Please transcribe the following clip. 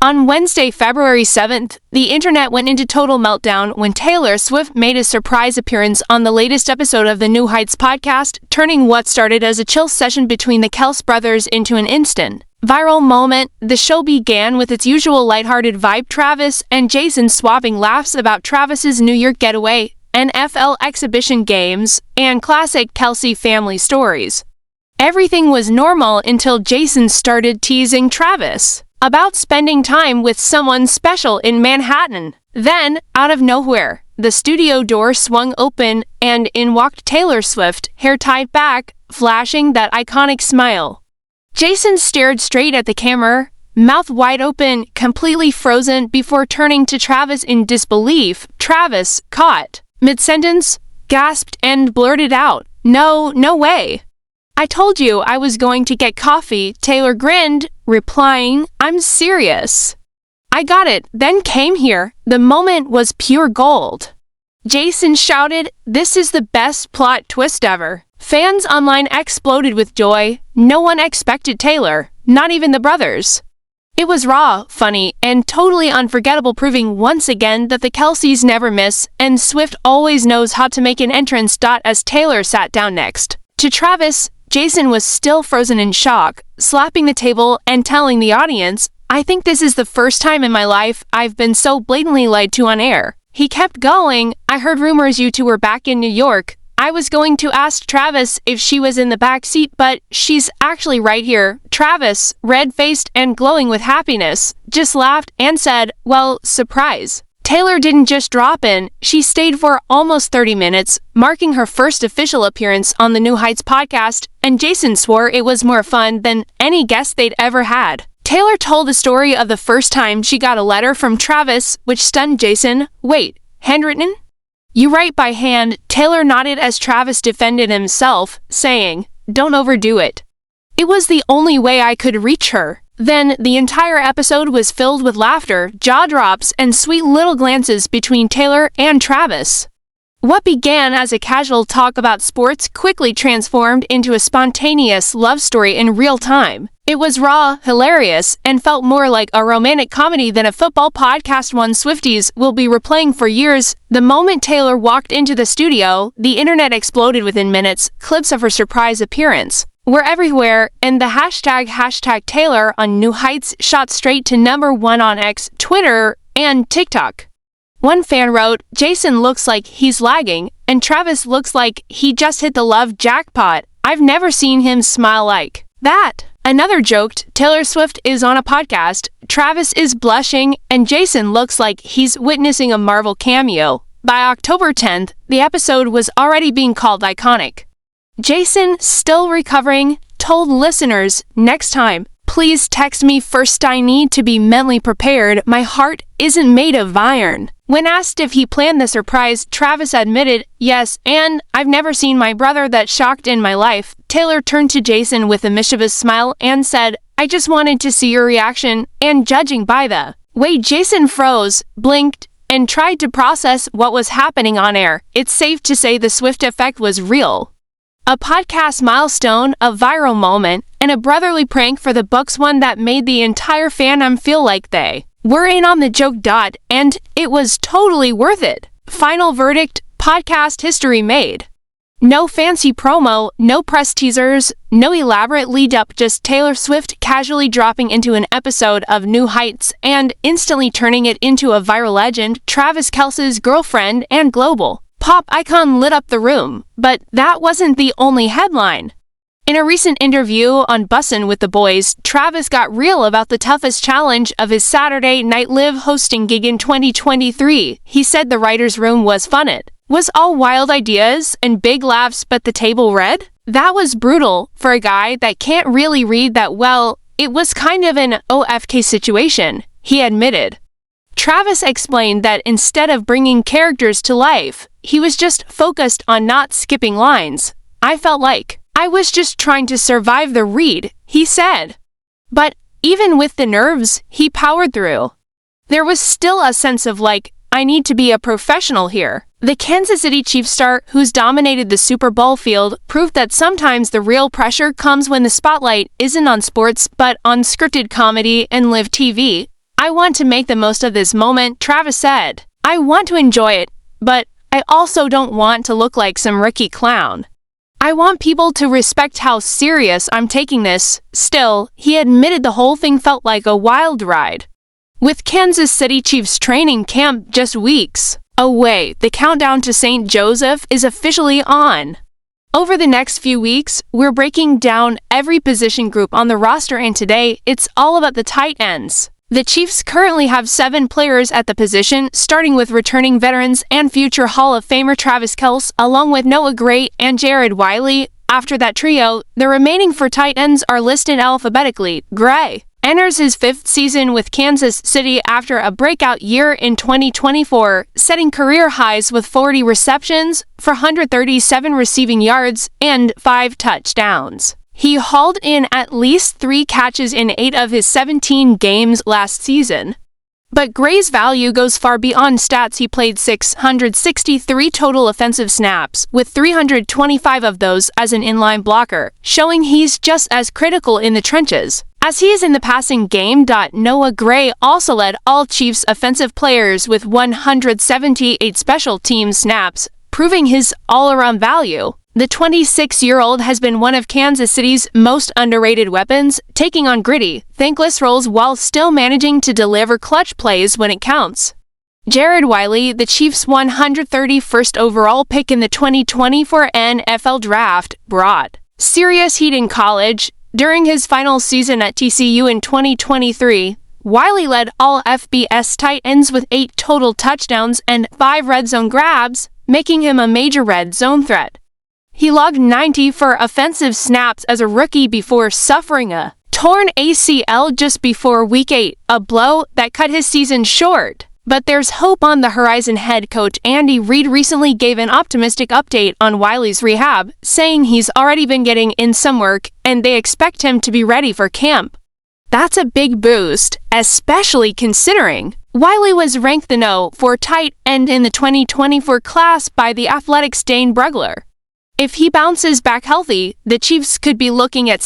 On Wednesday, February 7th, the internet went into total meltdown when Taylor Swift made a surprise appearance on the latest episode of the New Heights podcast, turning what started as a chill session between the Kelce brothers into an instant viral moment. The show began with its usual lighthearted vibe, Travis and Jason swapping laughs about Travis's New York getaway, NFL exhibition games, and classic Kelce family stories. Everything was normal until Jason started teasing Travis about spending time with someone special in Manhattan. Then, out of nowhere, the studio door swung open and in walked Taylor Swift, hair tied back, flashing that iconic smile. Jason stared straight at the camera, mouth wide open, completely frozen, before turning to Travis in disbelief. Travis, caught mid-sentence, gasped and blurted out, "No way. I told you I was going to get coffee." Taylor grinned, replying, "I'm serious. I got it, then came here." The moment was pure gold. Jason shouted, "This is the best plot twist ever." Fans online exploded with joy. No one expected Taylor, not even the brothers. It was raw, funny, and totally unforgettable, proving once again that the Kelces never miss, and Swift always knows how to make an entrance. As Taylor sat down next to Travis, Jason was still frozen in shock, slapping the table and telling the audience, "I think this is the first time in my life I've been so blatantly lied to on air." He kept going, "I heard rumors you two were back in New York. I was going to ask Travis if she was in the back seat, but she's actually right here." Travis, red-faced and glowing with happiness, just laughed and said, "Well, surprise." Taylor didn't just drop in, she stayed for almost 30 minutes, marking her first official appearance on the New Heights podcast, and Jason swore it was more fun than any guest they'd ever had. Taylor told the story of the first time she got a letter from Travis, which stunned Jason. "Wait, handwritten? You write by hand?" Taylor nodded as Travis defended himself, saying, "Don't overdo it. It was the only way I could reach her." Then, the entire episode was filled with laughter, jaw drops, and sweet little glances between Taylor and Travis. What began as a casual talk about sports quickly transformed into a spontaneous love story in real time. It was raw, hilarious, and felt more like a romantic comedy than a football podcast one Swifties will be replaying for years. The moment Taylor walked into the studio, the internet exploded within minutes. Clips of her surprise appearance were everywhere, and the hashtag Taylor on New Heights shot straight to #1 on X, Twitter, and TikTok. One fan wrote, "Jason looks like he's lagging, and Travis looks like he just hit the love jackpot. I've never seen him smile like that." Another joked, "Taylor Swift is on a podcast, Travis is blushing, and Jason looks like he's witnessing a Marvel cameo." By October 10th, the episode was already being called iconic. Jason, still recovering, told listeners, "Next time, please text me first. I need to be mentally prepared. My heart isn't made of iron." When asked if he planned the surprise, Travis admitted, "Yes, and I've never seen my brother that shocked in my life." Taylor turned to Jason with a mischievous smile and said, "I just wanted to see your reaction, and judging by the way Jason froze, blinked, and tried to process what was happening on air, it's safe to say the Swift effect was real." A podcast milestone, a viral moment, and a brotherly prank for the books, one that made the entire fandom feel like they were in on the joke. And it was totally worth it. Final verdict, podcast history made. No fancy promo, no press teasers, no elaborate lead-up, just Taylor Swift casually dropping into an episode of New Heights and instantly turning it into a viral legend. Travis Kelce's girlfriend and global pop icon lit up the room, but that wasn't the only headline. In a recent interview on Bussin' with the Boys, Travis got real about the toughest challenge of his Saturday Night Live hosting gig in 2023. He said the writer's room was fun. It was all wild ideas and big laughs, but the table read? That was brutal for a guy that can't really read that well. It was kind of an OFK situation, he admitted. Travis explained that instead of bringing characters to life, he was just focused on not skipping lines. "I felt like I was just trying to survive the read," he said. But even with the nerves, he powered through. There was still a sense of like, I need to be a professional here. The Kansas City Chiefs star, who's dominated the Super Bowl field, proved that sometimes the real pressure comes when the spotlight isn't on sports but on scripted comedy and live TV. "I want to make the most of this moment," Travis said. "I want to enjoy it, but I also don't want to look like some rookie clown. I want people to respect how serious I'm taking this." Still, he admitted the whole thing felt like a wild ride. With Kansas City Chiefs training camp just weeks away, the countdown to St. Joseph is officially on. Over the next few weeks, we're breaking down every position group on the roster, and today, it's all about the tight ends. The Chiefs currently have 7 players at the position, starting with returning veterans and future Hall of Famer Travis Kelce, along with Noah Gray and Jared Wiley. After that trio, the remaining 4 tight ends are listed alphabetically. Gray enters his 5th season with Kansas City after a breakout year in 2024, setting career highs with 40 receptions for 137 receiving yards and 5 touchdowns. He hauled in at least 3 catches in 8 of his 17 games last season. But Gray's value goes far beyond stats. He played 663 total offensive snaps, with 325 of those as an inline blocker, showing he's just as critical in the trenches as he is in the passing game. Noah Gray also led all Chiefs offensive players with 178 special team snaps, proving his all-around value. The 26-year-old has been one of Kansas City's most underrated weapons, taking on gritty, thankless roles while still managing to deliver clutch plays when it counts. Jared Wiley, the Chiefs' 131st overall pick in the 2024 NFL Draft, brought serious heat in college. During his final season at TCU in 2023, Wiley led all FBS tight ends with 8 total touchdowns and 5 red zone grabs, making him a major red zone threat. He logged 94 offensive snaps as a rookie before suffering a torn ACL just before Week 8, a blow that cut his season short. But there's hope on the horizon. Head coach Andy Reid recently gave an optimistic update on Wiley's rehab, saying he's already been getting in some work and they expect him to be ready for camp. That's a big boost, especially considering Wiley was ranked the No. 4 tight end in the 2024 class by The Athletic's Dane Brugler. If he bounces back healthy, the Chiefs could be looking at